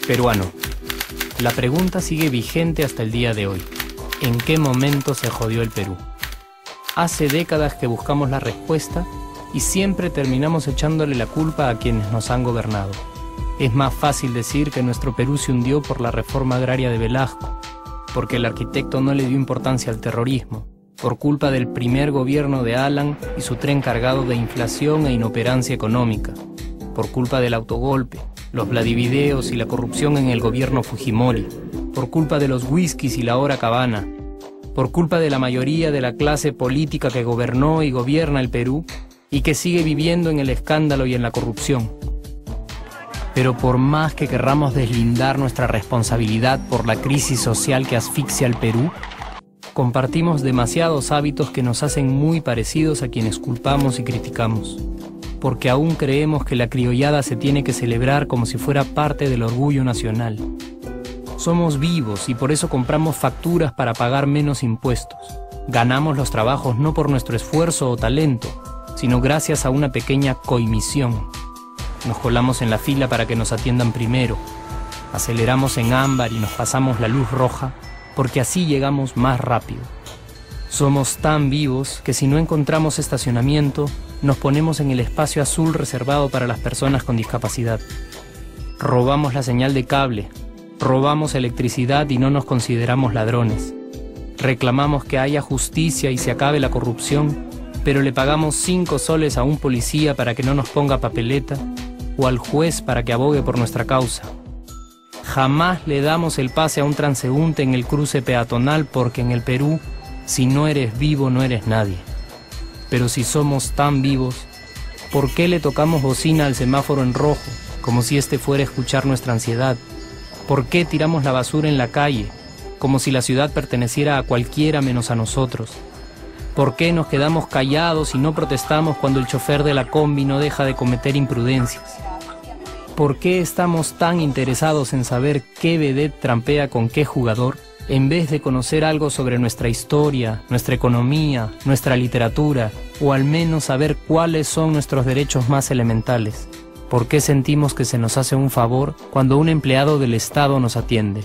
Peruano. La pregunta sigue vigente hasta el día de hoy. ¿En qué momento se jodió el Perú? Hace décadas que buscamos la respuesta y siempre terminamos echándole la culpa a quienes nos han gobernado. Es más fácil decir que nuestro Perú se hundió por la reforma agraria de Velasco, porque el arquitecto no le dio importancia al terrorismo, por culpa del primer gobierno de Alan y su tren cargado de inflación e inoperancia económica, por culpa del autogolpe, los Vladivideos y la corrupción en el gobierno Fujimori, por culpa de los whiskies y la hora cabana, por culpa de la mayoría de la clase política que gobernó y gobierna el Perú y que sigue viviendo en el escándalo y en la corrupción. Pero por más que querramos deslindar nuestra responsabilidad por la crisis social que asfixia al Perú, compartimos demasiados hábitos que nos hacen muy parecidos a quienes culpamos y criticamos, porque aún creemos que la criollada se tiene que celebrar como si fuera parte del orgullo nacional. Somos vivos y por eso compramos facturas para pagar menos impuestos. Ganamos los trabajos no por nuestro esfuerzo o talento, sino gracias a una pequeña coimisión. Nos colamos en la fila para que nos atiendan primero, aceleramos en ámbar y nos pasamos la luz roja, porque así llegamos más rápido. Somos tan vivos que si no encontramos estacionamiento, nos ponemos en el espacio azul reservado para las personas con discapacidad. Robamos la señal de cable, robamos electricidad y no nos consideramos ladrones. Reclamamos que haya justicia y se acabe la corrupción, pero le pagamos 5 soles a un policía para que no nos ponga papeleta o al juez para que abogue por nuestra causa. Jamás le damos el pase a un transeúnte en el cruce peatonal porque en el Perú, si no eres vivo, no eres nadie. Pero si somos tan vivos, ¿por qué le tocamos bocina al semáforo en rojo, como si este fuera a escuchar nuestra ansiedad? ¿Por qué tiramos la basura en la calle, como si la ciudad perteneciera a cualquiera menos a nosotros? ¿Por qué nos quedamos callados y no protestamos cuando el chofer de la combi no deja de cometer imprudencias? ¿Por qué estamos tan interesados en saber qué vedette trampea con qué jugador, en vez de conocer algo sobre nuestra historia, nuestra economía, nuestra literatura, o al menos saber cuáles son nuestros derechos más elementales? ¿Por qué sentimos que se nos hace un favor cuando un empleado del Estado nos atiende?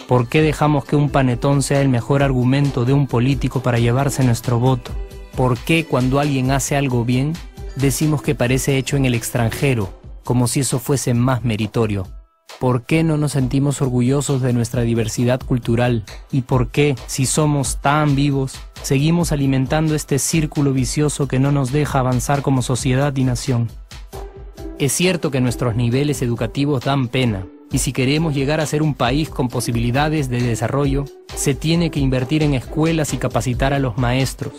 ¿Por qué dejamos que un panetón sea el mejor argumento de un político para llevarse nuestro voto? ¿Por qué cuando alguien hace algo bien, decimos que parece hecho en el extranjero, como si eso fuese más meritorio? ¿Por qué no nos sentimos orgullosos de nuestra diversidad cultural? ¿Y por qué, si somos tan vivos, seguimos alimentando este círculo vicioso que no nos deja avanzar como sociedad y nación? Es cierto que nuestros niveles educativos dan pena, y si queremos llegar a ser un país con posibilidades de desarrollo, se tiene que invertir en escuelas y capacitar a los maestros.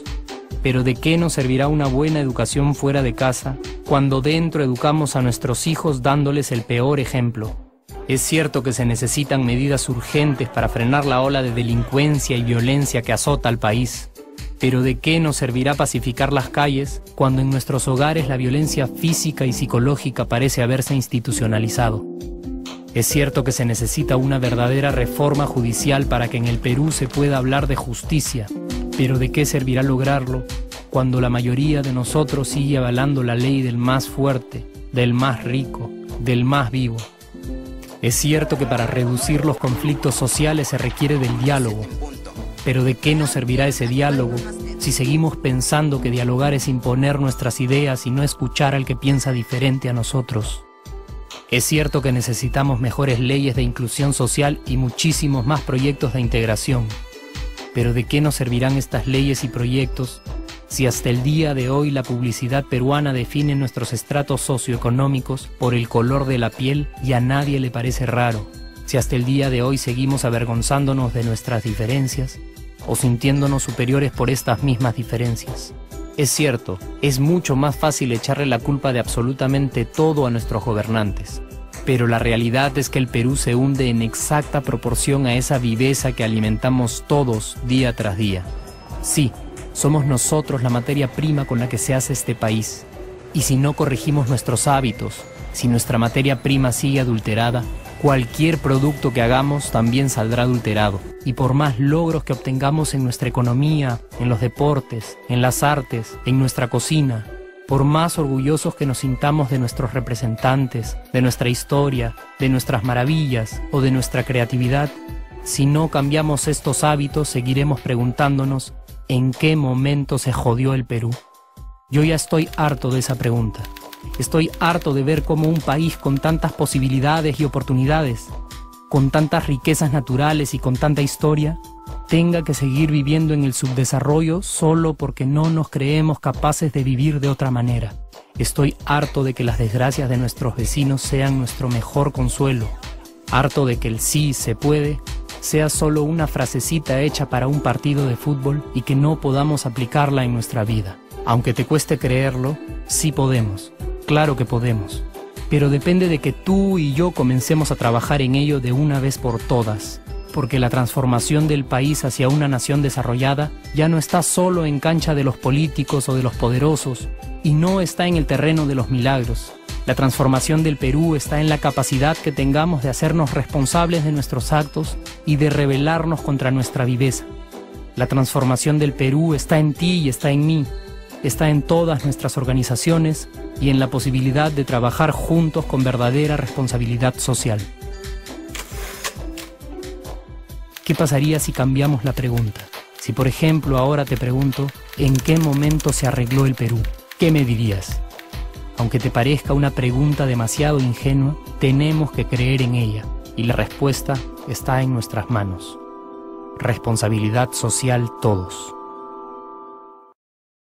Pero ¿de qué nos servirá una buena educación fuera de casa cuando dentro educamos a nuestros hijos dándoles el peor ejemplo? Es cierto que se necesitan medidas urgentes para frenar la ola de delincuencia y violencia que azota al país. Pero ¿de qué nos servirá pacificar las calles cuando en nuestros hogares la violencia física y psicológica parece haberse institucionalizado? Es cierto que se necesita una verdadera reforma judicial para que en el Perú se pueda hablar de justicia, pero ¿de qué servirá lograrlo cuando la mayoría de nosotros sigue avalando la ley del más fuerte, del más rico, del más vivo? Es cierto que para reducir los conflictos sociales se requiere del diálogo, pero ¿de qué nos servirá ese diálogo si seguimos pensando que dialogar es imponer nuestras ideas y no escuchar al que piensa diferente a nosotros? Es cierto que necesitamos mejores leyes de inclusión social y muchísimos más proyectos de integración. Pero ¿de qué nos servirán estas leyes y proyectos si hasta el día de hoy la publicidad peruana define nuestros estratos socioeconómicos por el color de la piel y a nadie le parece raro? Si hasta el día de hoy seguimos avergonzándonos de nuestras diferencias o sintiéndonos superiores por estas mismas diferencias. Es cierto, es mucho más fácil echarle la culpa de absolutamente todo a nuestros gobernantes, pero la realidad es que el Perú se hunde en exacta proporción a esa viveza que alimentamos todos día tras día. Sí, somos nosotros la materia prima con la que se hace este país, y si no corregimos nuestros hábitos, si nuestra materia prima sigue adulterada, Cualquier producto que hagamos también saldrá adulterado. Y por más logros que obtengamos en nuestra economía, en los deportes, en las artes, en nuestra cocina, por más orgullosos que nos sintamos de nuestros representantes, de nuestra historia, de nuestras maravillas o de nuestra creatividad, si no cambiamos estos hábitos, seguiremos preguntándonos ¿en qué momento se jodió el Perú? Yo ya estoy harto de esa pregunta. Estoy harto de ver cómo un país con tantas posibilidades y oportunidades, con tantas riquezas naturales y con tanta historia, tenga que seguir viviendo en el subdesarrollo solo porque no nos creemos capaces de vivir de otra manera. Estoy harto de que las desgracias de nuestros vecinos sean nuestro mejor consuelo. Harto de que el sí se puede sea solo una frasecita hecha para un partido de fútbol y que no podamos aplicarla en nuestra vida. Aunque te cueste creerlo, sí podemos. Claro que podemos, pero depende de que tú y yo comencemos a trabajar en ello de una vez por todas, porque la transformación del país hacia una nación desarrollada ya no está solo en cancha de los políticos o de los poderosos, y no está en el terreno de los milagros. La transformación del Perú está en la capacidad que tengamos de hacernos responsables de nuestros actos y de rebelarnos contra nuestra viveza. La transformación del Perú está en ti y está en mí. Está en todas nuestras organizaciones y en la posibilidad de trabajar juntos con verdadera responsabilidad social. ¿Qué pasaría si cambiamos la pregunta? Si por ejemplo ahora te pregunto, ¿en qué momento se arregló el Perú? ¿Qué me dirías? Aunque te parezca una pregunta demasiado ingenua, tenemos que creer en ella y la respuesta está en nuestras manos. Responsabilidad social todos.